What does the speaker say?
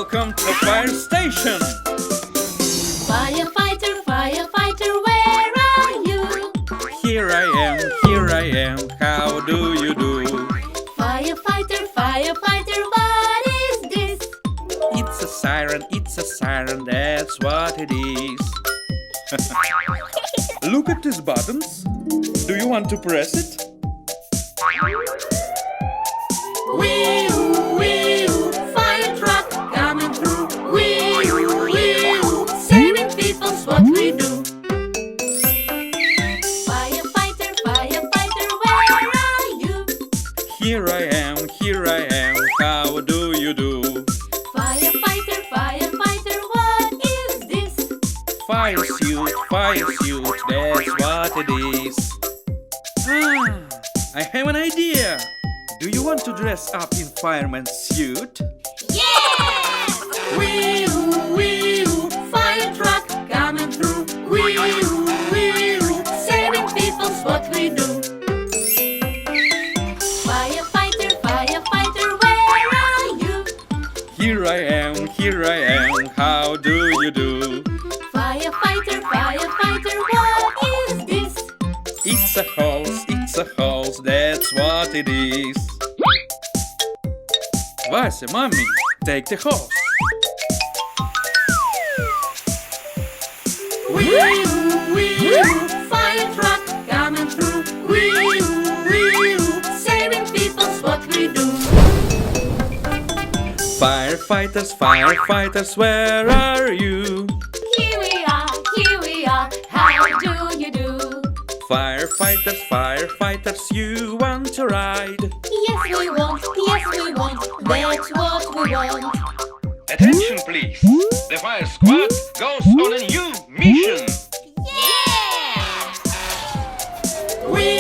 Welcome to the fire station. Firefighter, firefighter, where are you? Here I am, how do you do? Firefighter, firefighter, what is this? It's a siren, that's what it is. Look at these buttons. Do you want to press it? Wee-oo, wee-oo, fire truck coming through. Wee-oo, wee-oo, saving people's what we do. Firefighter, firefighter, where are you? Here I am, how do you do? Firefighter, firefighter, what is this? Fire suit, that's what it is. I have an idea. Do you want to dress up in fireman's suit? Yeah! Wee-oo, wee-oo, fire truck coming through. Wee-oo, wee-oo, saving people's what we do. Firefighter, firefighter, where are you? Here I am, how do you do? Firefighter, firefighter, what is this? It's a hose, that's what it is. Вася, mommy, take the hose. Wee-oo, wee-oo, fire truck coming through. Wee-oo, wee-oo, saving people's what we do. Firefighters, where are you? Here we are, how do you do? Firefighters, you want to ride? Yes we want, that's what we want. Attention please, the fire squad goes on a new mission. Yeah! We